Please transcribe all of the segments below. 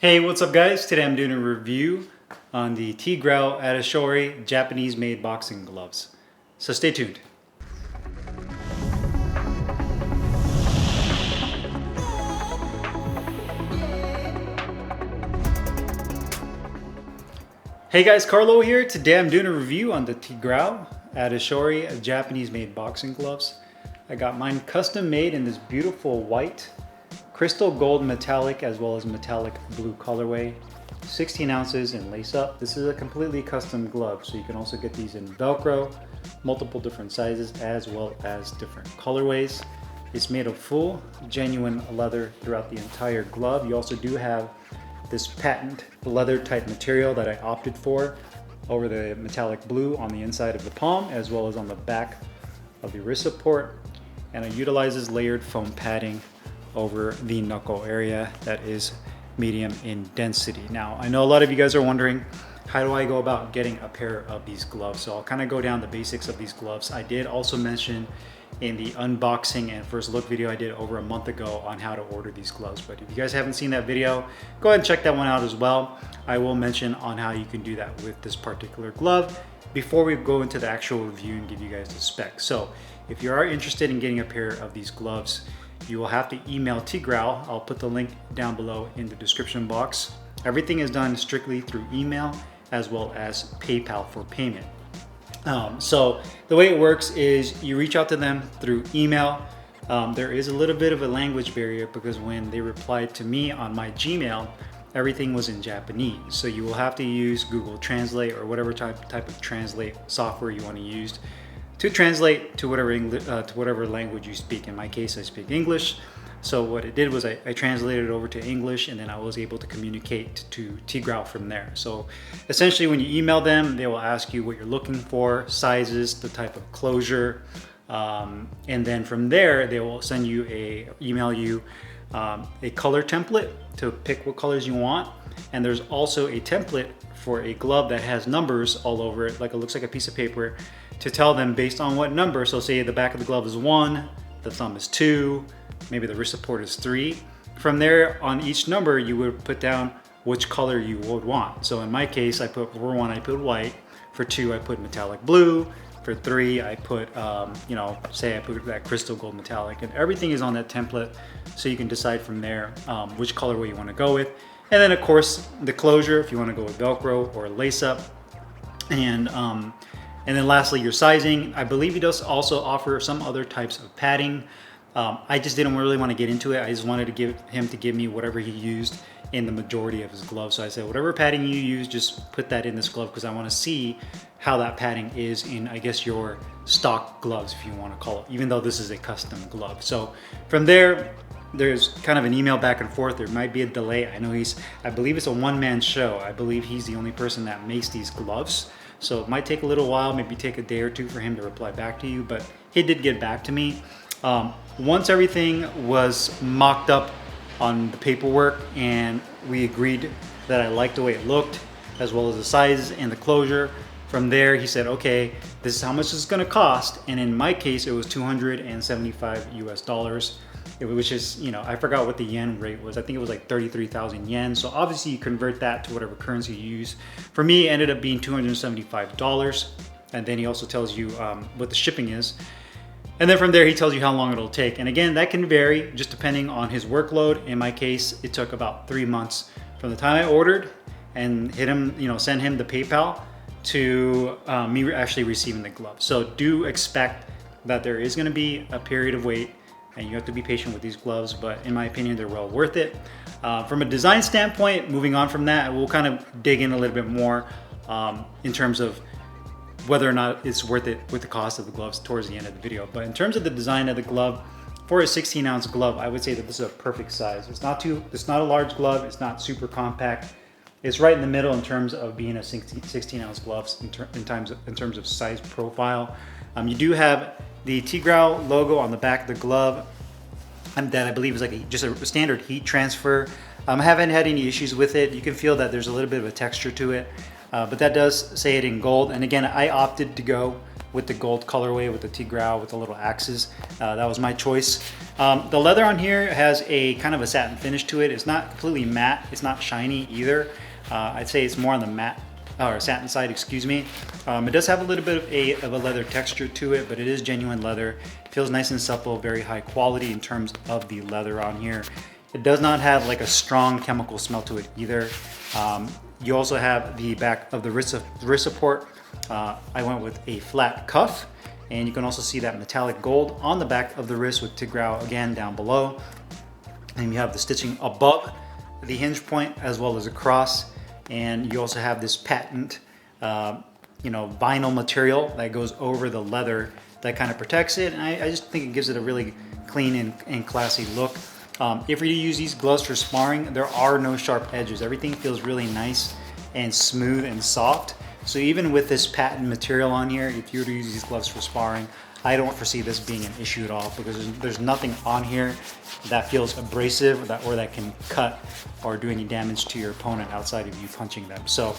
Hey, what's up guys? Today I'm doing a review on the Tigrao Adashori Japanese made boxing gloves. So stay tuned. Hey guys, Carlo here. Today I'm doing a review on the Tigrao Adashori Japanese made boxing gloves. I got mine custom made in this beautiful white, crystal gold metallic as well as metallic blue colorway. 16 ounces in lace up. This is a completely custom glove, so you can also get these in Velcro, multiple different sizes as well as different colorways. It's made of full genuine leather throughout the entire glove. You also do have this patent leather type material that I opted for over the metallic blue on the inside of the palm as well as on the back of the wrist support, and it utilizes layered foam padding over the knuckle area that is medium in density. Now, I know a lot of you guys are wondering, how do I go about getting a pair of these gloves? So I'll kind of go down the basics of these gloves. I did also mention in the unboxing and first look video I did over a month ago on how to order these gloves. But if you guys haven't seen that video, go ahead and check that one out as well. I will mention on how you can do that with this particular glove before we go into the actual review and give you guys the specs. So if you are interested in getting a pair of these gloves, you will have to email Tigrao. I'll put the link down below in the description box. Everything is done strictly through email as well as PayPal for payment. So the way it works is you reach out to them through email. There is a little bit of a language barrier because when they replied to me on my Gmail, everything was in Japanese. So you will have to use Google Translate or whatever type of translate software you want to use to translate to whatever language you speak. In my case, I speak English. So what it did was I translated it over to English, and then I was able to communicate to Tigrao from there. So essentially when you email them, they will ask you what you're looking for, sizes, the type of closure, and then from there they will send you email you a color template to pick what colors you want. And there's also a template for a glove that has numbers all over it, like it looks like a piece of paper, to tell them based on what number. So say the back of the glove is 1, the thumb is 2, maybe the wrist support is 3. From there, on each number, you would put down which color you would want. So in my case, for 1, I put white. For 2, I put metallic blue. For 3, I put, say I put that crystal gold metallic, and everything is on that template. So you can decide from there which colorway you want to go with. And then of course, the closure, if you want to go with Velcro or lace up. And then lastly, your sizing. I believe he does also offer some other types of padding. I just didn't really want to get into it. I just wanted to give me whatever he used in the majority of his gloves. So I said, whatever padding you use, just put that in this glove because I want to see how that padding is in, I guess, your stock gloves, if you want to call it, even though this is a custom glove. So from there, there's kind of an email back and forth. There might be a delay. I believe it's a one-man show. I believe he's the only person that makes these gloves. So it might take a little while, maybe take a day or two for him to reply back to you, but he did get back to me. Once everything was mocked up on the paperwork and we agreed that I liked the way it looked, as well as the size and the closure, from there he said, okay, this is how much it's gonna cost. And in my case, it was 275 US dollars. Which is, I forgot what the yen rate was. I think it was like 33,000 yen. So obviously you convert that to whatever currency you use. For me, it ended up being $275. And then he also tells you what the shipping is. And then from there, he tells you how long it'll take. And again, that can vary just depending on his workload. In my case, it took about 3 months from the time I ordered and hit him, send him the PayPal to me actually receiving the glove. So do expect that there is gonna be a period of wait, and you have to be patient with these gloves, but in my opinion, they're well worth it. From a design standpoint, moving on from that, we'll kind of dig in a little bit more in terms of whether or not it's worth it with the cost of the gloves towards the end of the video. But in terms of the design of the glove, for a 16-ounce glove, I would say that this is a perfect size. It's not a large glove, it's not super compact. It's right in the middle in terms of being a 16-ounce gloves in terms of size profile. You do have the Tigrao logo on the back of the glove, and that I believe is like just a standard heat transfer. I haven't had any issues with it. You can feel that there's a little bit of a texture to it, but that does say it in gold. And again, I opted to go with the gold colorway with the Tigrao with the little axes. That was my choice. The leather on here has a kind of a satin finish to it. It's not completely matte. It's not shiny either. I'd say it's more on the matte or satin side, excuse me. It does have a little bit of a leather texture to it, but it is genuine leather. It feels nice and supple, very high quality in terms of the leather on here. It does not have like a strong chemical smell to it either. You also have the back of the wrist support. I went with a flat cuff, and you can also see that metallic gold on the back of the wrist with Tigrao again down below. And you have the stitching above the hinge point as well as across. And you also have this patent, vinyl material that goes over the leather that kind of protects it. And I just think it gives it a really clean and classy look. If you use these gloves for sparring, there are no sharp edges. Everything feels really nice and smooth and soft. So even with this patent material on here, if you were to use these gloves for sparring, I don't foresee this being an issue at all, because there's nothing on here that feels abrasive or that can cut or do any damage to your opponent outside of you punching them. So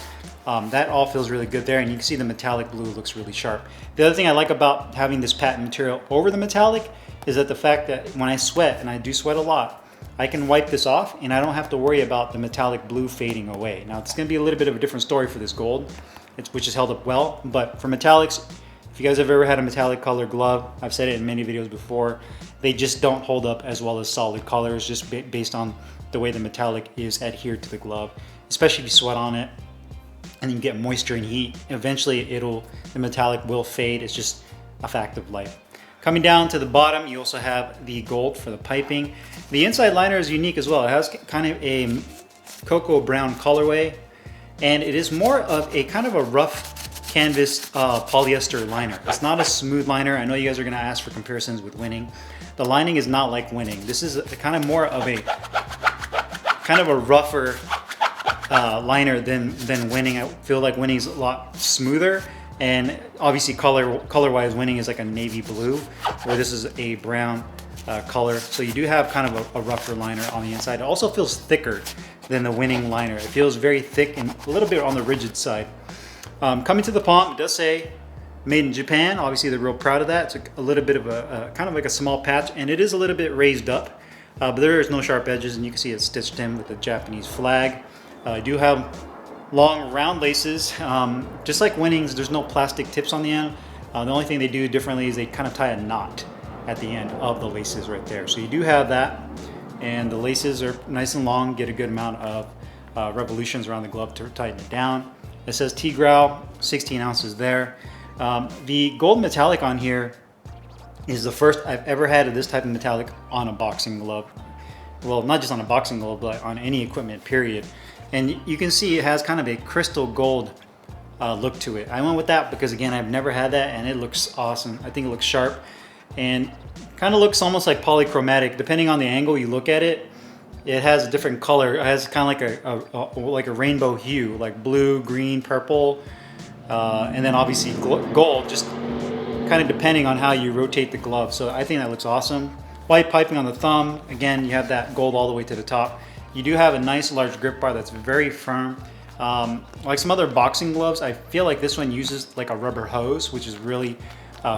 that all feels really good there, and you can see the metallic blue looks really sharp. The other thing I like about having this patent material over the metallic is that the fact that when I sweat, and I do sweat a lot, I can wipe this off and I don't have to worry about the metallic blue fading away. Now it's going to be a little bit of a different story for this gold, which is held up well, but for metallics, if you guys have ever had a metallic color glove, I've said it in many videos before, they just don't hold up as well as solid colors, just based on the way the metallic is adhered to the glove, especially if you sweat on it and you get moisture and heat. Eventually the metallic will fade. It's just a fact of life. Coming down to the bottom, you also have the gold for the piping. The inside liner is unique as well. It has kind of a cocoa brown colorway, and it is more of a kind of a rough canvas polyester liner. It's not a smooth liner. I know you guys are gonna ask for comparisons with Winning. The lining is not like Winning. This is kind of more of a rougher liner than Winning. I feel like Winning's a lot smoother, and obviously color-wise, Winning is like a navy blue, where this is a brown color. So you do have kind of a rougher liner on the inside. It also feels thicker than the Winning liner. It feels very thick and a little bit on the rigid side. Coming to the palm, it does say made in Japan. Obviously they're real proud of that. It's a little bit of a kind of like a small patch, and it is a little bit raised up, but there is no sharp edges, and you can see it's stitched in with the Japanese flag. I do have long round laces. Just like Winning's, there's no plastic tips on the end. The only thing they do differently is they kind of tie a knot at the end of the laces right there. So you do have that, and the laces are nice and long, get a good amount of revolutions around the glove to tighten it down. It says Tigrao, 16 ounces there. The gold metallic on here is the first I've ever had of this type of metallic on a boxing glove. Well, not just on a boxing glove, but on any equipment, period. And you can see it has kind of a crystal gold look to it. I went with that because, again, I've never had that, and it looks awesome. I think it looks sharp and kind of looks almost like polychromatic. Depending on the angle you look at it, it has a different color. It has kind of like a rainbow hue, like blue, green, purple, and then obviously gold, just kind of depending on how you rotate the glove. So I think that looks awesome. White piping on the thumb. Again, you have that gold all the way to the top. You do have a nice large grip bar that's very firm. Like some other boxing gloves, I feel like this one uses like a rubber hose, which is really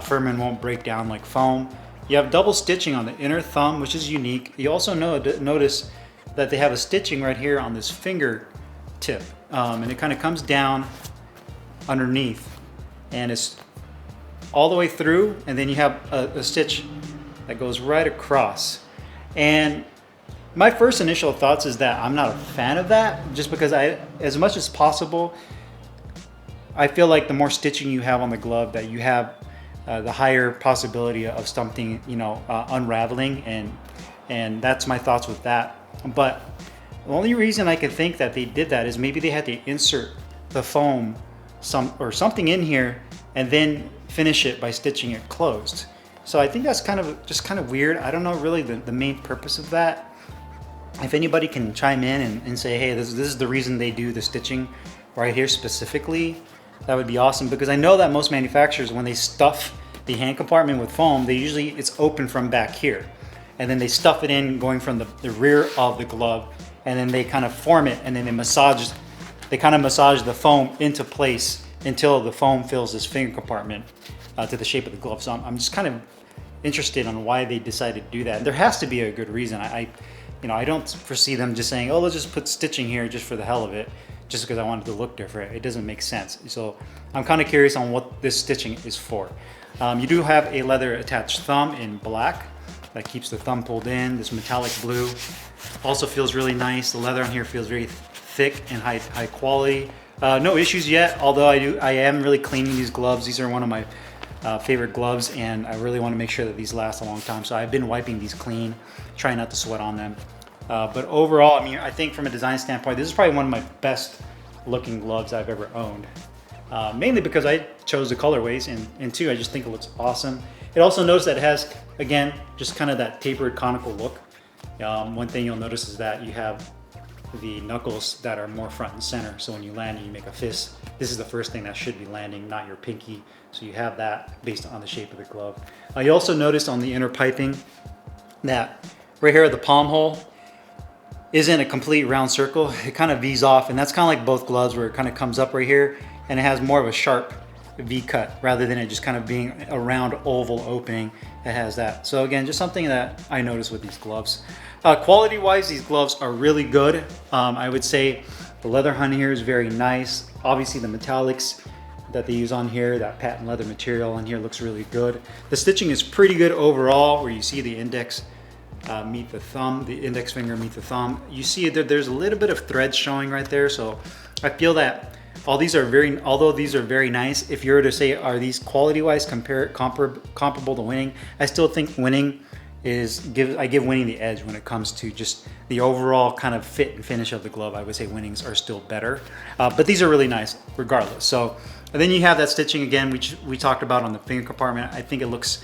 firm and won't break down like foam. You have double stitching on the inner thumb, which is unique. You also notice that they have a stitching right here on this finger tip, and it kind of comes down underneath, and it's all the way through, and then you have a stitch that goes right across. And my first initial thoughts is that I'm not a fan of that, just because as much as possible, I feel like the more stitching you have on the glove, that you have the higher possibility of something, unraveling, and that's my thoughts with that. But the only reason I could think that they did that is maybe they had to insert the foam something in here and then finish it by stitching it closed. So I think that's kind of weird. I don't know really the main purpose of that. If anybody can chime in and say, hey, this is the reason they do the stitching right here specifically, that would be awesome, because I know that most manufacturers, when they stuff the hand compartment with foam, it's open from back here, and then they stuff it in going from the rear of the glove, and then they kind of form it, and then they kind of massage the foam into place until the foam fills this finger compartment. to the shape of the glove. So I'm just kind of interested on why they decided to do that. There has to be a good reason. I don't foresee them just saying, oh, let's just put stitching here just for the hell of it, just because I wanted to look different. It doesn't make sense. So I'm kind of curious on what this stitching is for. You do have a leather attached thumb in black that keeps the thumb pulled in. This metallic blue also feels really nice. The leather on here feels very thick and high quality. No issues yet, although I am really cleaning these gloves. These are one of my favorite gloves, and I really want to make sure that these last a long time. So I've been wiping these clean, trying not to sweat on them. But overall, I mean, I think from a design standpoint, this is probably one of my best looking gloves I've ever owned. Mainly because I chose the colorways, and two, I just think it looks awesome. It also notice that it has, again, just kind of that tapered conical look. One thing you'll notice is that you have the knuckles that are more front and center. So when you land and you make a fist, this is the first thing that should be landing, not your pinky. So you have that based on the shape of the glove. You also notice on the inner piping that right here at the palm hole isn't a complete round circle. It kind of V's off, and that's kind of like both gloves where it kind of comes up right here and it has more of a sharp V cut rather than it just kind of being a round oval opening. It has that. So again, just something that I noticed with these gloves. Quality wise, these gloves are really good. I would say the leather on here is very nice. Obviously the metallics that they use on here, that patent leather material on here looks really good. The stitching is pretty good overall, where you see the index meet the thumb, the index finger meet the thumb. You see that there's a little bit of thread showing right there. So I feel that although these are very nice, if you were to say, are these quality wise comparable to Winning, I still think Winning I give Winning the edge when it comes to just the overall kind of fit and finish of the glove. I would say Winnings are still better, but these are really nice regardless. So, and then you have that stitching again, which we talked about on the finger compartment. I think it looks,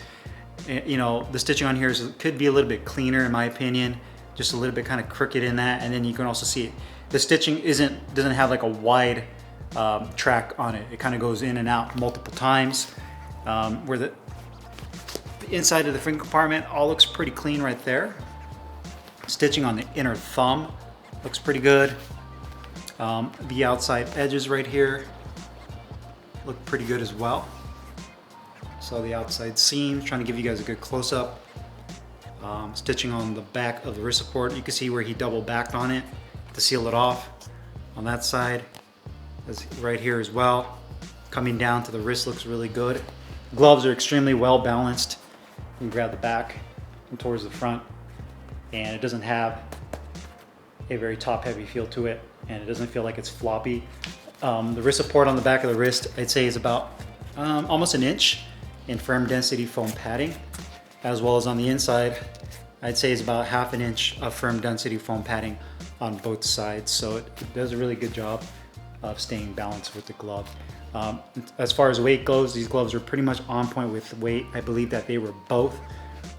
the stitching on here could be a little bit cleaner in my opinion, just a little bit kind of crooked in that. And then you can also see it, the stitching doesn't have like a wide track on it. It kind of goes in and out multiple times, where the inside of the finger compartment all looks pretty clean right there. Stitching on the inner thumb looks pretty good. The outside edges right here look pretty good as well. So the outside seam, trying to give you guys a good close-up. Stitching on the back of the wrist support, you can see where he double backed on it to seal it off. On that side, right here as well. Coming down to the wrist looks really good. Gloves are extremely well balanced. You can grab the back and towards the front, and it doesn't have a very top heavy feel to it, and it doesn't feel like it's floppy. The wrist support on the back of the wrist, I'd say, is about almost an inch in firm density foam padding, as well as on the inside, I'd say is about half an inch of firm density foam padding on both sides. So it does a really good job of staying balanced with the glove. As far as weight goes, these gloves are pretty much on point with weight. I believe that they were both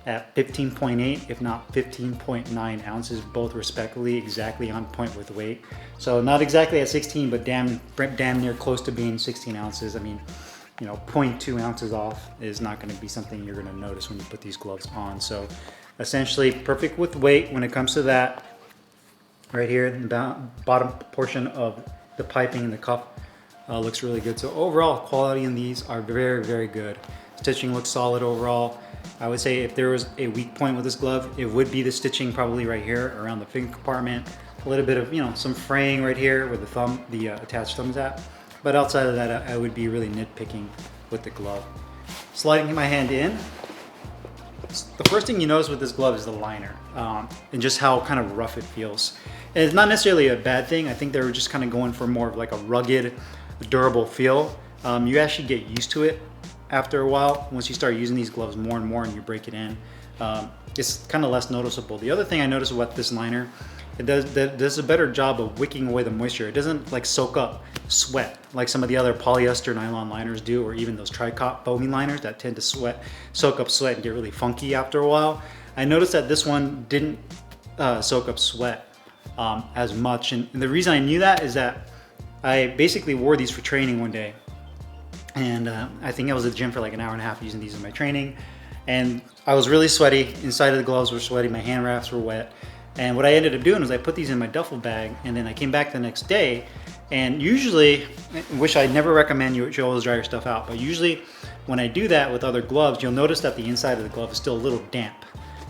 at 15.8, if not 15.9 ounces, both respectively, exactly on point with weight. So not exactly at 16, but damn near close to being 16 ounces. I mean, 0.2 ounces off is not going to be something you're going to notice when you put these gloves on. So essentially perfect with weight when it comes to that. Right here, the bottom portion of the piping and the cuff looks really good. So overall quality in these are very, very good. Stitching looks solid overall. I would say if there was a weak point with this glove, it would be the stitching probably right here around the finger compartment. A little bit of, some fraying right here where the attached thumb is at. But outside of that, I would be really nitpicking with the glove. Sliding my hand in, the first thing you notice with this glove is the liner, and just how kind of rough it feels. And it's not necessarily a bad thing. I think they were just kind of going for more of like a rugged, durable feel. You actually get used to it after a while. Once you start using these gloves more and more and you break it in, it's kind of less noticeable. The other thing I noticed about this liner, it does a better job of wicking away the moisture. It doesn't like soak up sweat like some of the other polyester nylon liners do, or even those Tricot foamy liners that tend to soak up sweat and get really funky after a while. I noticed that this one didn't soak up sweat as much, and the reason I knew that is that I basically wore these for training one day, and I think I was at the gym for like an hour and a half using these in my training, and I was really sweaty. Inside of the gloves were sweaty, my hand wraps were wet, and what I ended up doing was I put these in my duffel bag, and then I came back the next day And usually, which I never recommend, you should always dry your stuff out, but usually when I do that with other gloves, you'll notice that the inside of the glove is still a little damp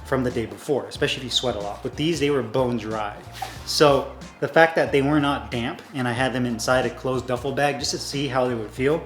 from the day before, especially if you sweat a lot. With these, they were bone dry. So the fact that they were not damp and I had them inside a closed duffel bag just to see how they would feel,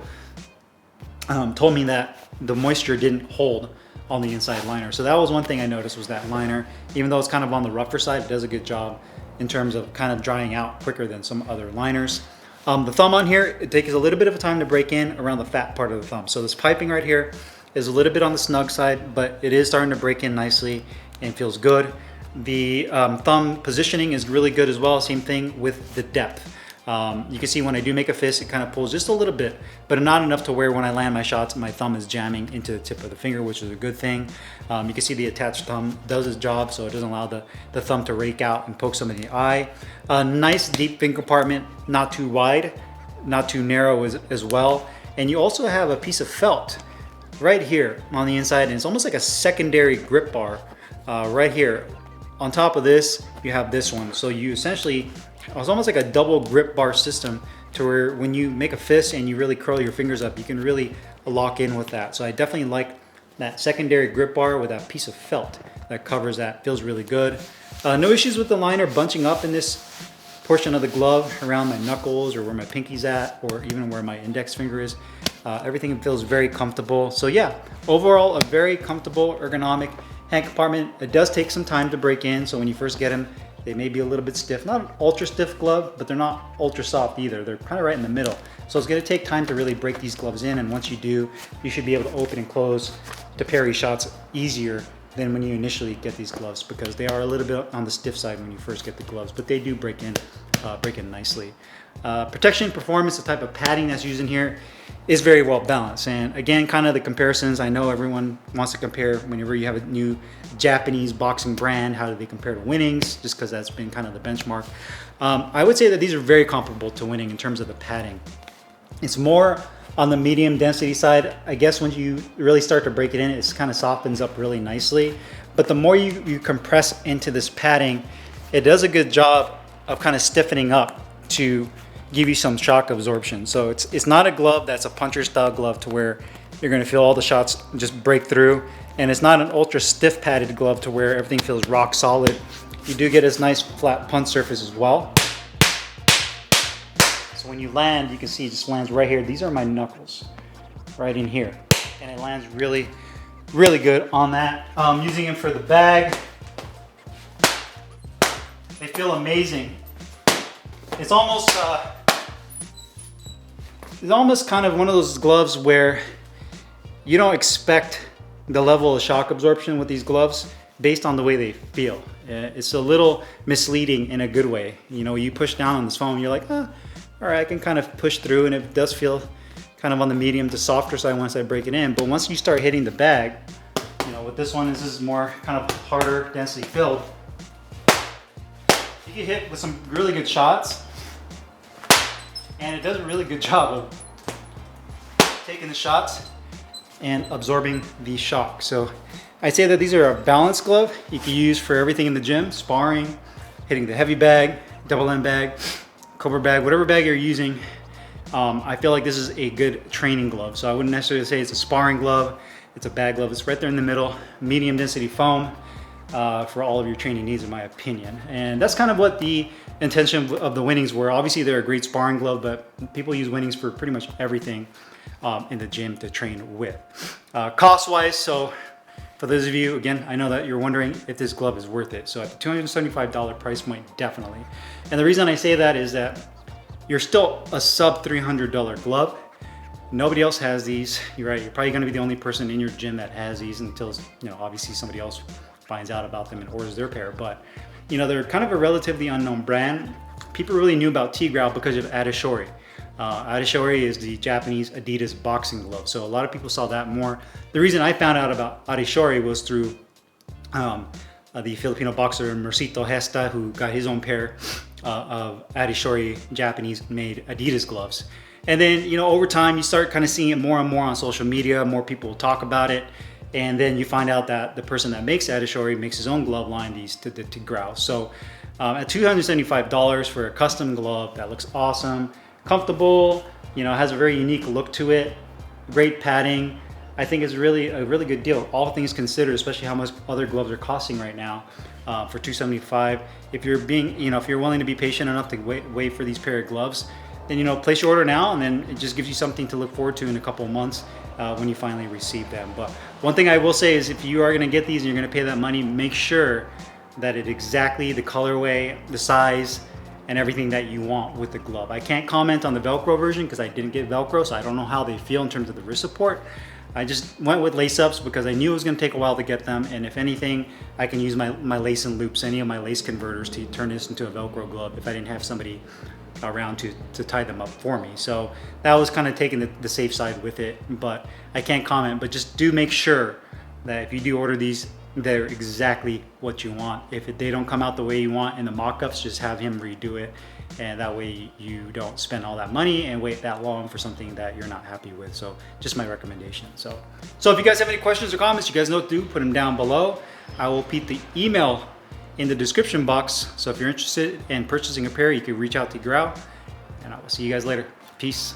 told me that the moisture didn't hold on the inside liner. So that was one thing I noticed, was that liner, even though it's kind of on the rougher side, it does a good job in terms of kind of drying out quicker than some other liners. The thumb on here, it takes a little bit of a time to break in around the fat part of the thumb. So this piping right here is a little bit on the snug side, but it is starting to break in nicely and feels good. The thumb positioning is really good as well. Same thing with the depth. You can see when I do make a fist, it kind of pulls just a little bit, but not enough to where when I land my shots, my thumb is jamming into the tip of the finger, which is a good thing. You can see the attached thumb does its job, so it doesn't allow the thumb to rake out and poke somebody in the eye. A nice deep finger compartment, not too wide, not too narrow as well. And you also have a piece of felt right here on the inside, and it's almost like a secondary grip bar right here. On top of this, you have this one. So you essentially, it's almost like a double grip bar system to where when you make a fist and you really curl your fingers up, you can really lock in with that. So I definitely like that secondary grip bar with that piece of felt that covers that. Feels really good. No issues with the liner bunching up in this portion of the glove around my knuckles or where my pinky's at, or even where my index finger is. Everything feels very comfortable. So yeah, overall a very comfortable ergonomic hand compartment. It does take some time to break in, so when you first get them, they may be a little bit stiff. Not an ultra stiff glove, but they're not ultra soft either. They're kind of right in the middle. So it's gonna take time to really break these gloves in, and once you do, you should be able to open and close to parry shots easier than when you initially get these gloves, because they are a little bit on the stiff side when you first get the gloves, but they do break in nicely. Protection, performance, the type of padding that's used in here is very well balanced. And again, kind of the comparisons, I know everyone wants to compare whenever you have a new Japanese boxing brand, how do they compare to Winnings, just because that's been kind of the benchmark. I would say that these are very comparable to Winning in terms of the padding. It's more on the medium density side. I guess when you really start to break it in, it kind of softens up really nicely. But the more you compress into this padding, it does a good job of kind of stiffening up to give you some shock absorption. So it's not a glove that's a puncher style glove to where you're going to feel all the shots just break through, and it's not an ultra stiff padded glove to where everything feels rock solid. You do get this nice flat punch surface as well. So when you land, you can see it just lands right here. These are my knuckles right in here, and it lands really good on that. Using them for the bag, they feel amazing. It's almost kind of one of those gloves where you don't expect the level of shock absorption with these gloves based on the way they feel. It's a little misleading in a good way. You know, you push down on this foam, you're like, all right, I can kind of push through, and it does feel kind of on the medium to softer side once I break it in. But once you start hitting the bag, you know, with this one, this is more kind of harder, densely filled. You get hit with some really good shots, and it does a really good job of taking the shots and absorbing the shock. So I'd say that these are a balanced glove you can use for everything in the gym: sparring, hitting the heavy bag, double end bag, cobra bag, whatever bag you're using. I feel like this is a good training glove. So I wouldn't necessarily say it's a sparring glove. It's a bag glove. It's right there in the middle, medium density foam for all of your training needs, in my opinion. And that's kind of what the intention of the Winnings were. Obviously, they're a great sparring glove, but people use Winnings for pretty much everything in the gym to train with. Cost-wise, so for those of you, again, I know that you're wondering if this glove is worth it. So at the $275 price point, definitely. And the reason I say that is that you're still a sub $300 glove. Nobody else has these. You're right. You're probably going to be the only person in your gym that has these until, you know, obviously somebody else finds out about them and orders their pair. But, you know, they're kind of a relatively unknown brand. People really knew about Tigrao because of Adashori. Adashori is the Japanese Adidas boxing glove. So a lot of people saw that more. The reason I found out about Adashori was through the Filipino boxer Mercito Hesta, who got his own pair of Adashori Japanese made Adidas gloves. And then, you know, over time you start kind of seeing it more and more on social media, more people talk about it. And then you find out that the person that makes Adashori makes his own glove line, the Tigrao. So At $275 for a custom glove that looks awesome, comfortable, you know, has a very unique look to it, great padding. I think it's really a really good deal, all things considered, especially how much other gloves are costing right now for $275. If you're being, you know, if you're willing to be patient enough to wait for these pair of gloves, then, you know, place your order now, and then it just gives you something to look forward to in a couple of months when you finally receive them. But one thing I will say is, if you are going to get these and you're going to pay that money, make sure that it exactly the colorway, the size, and everything that you want with the glove. I can't comment on the Velcro version because I didn't get Velcro, so I don't know how they feel in terms of the wrist support. I just went with lace ups because I knew it was going to take a while to get them, and if anything, I can use my lace and loops, any of my lace converters, to turn this into a Velcro glove if I didn't have somebody around to tie them up for me. So that was kind of taking the safe side with it, but I can't comment. But just do make sure that if you do order these, they're exactly what you want. If they don't come out the way you want in the mock-ups, just have him redo it, and that way you don't spend all that money and wait that long for something that you're not happy with. So just my recommendation. So if you guys have any questions or comments, you guys know what to do, put them down below. I will put the email in the description box, so if you're interested in purchasing a pair, you can reach out to Tigrao, and I will see you guys later. Peace.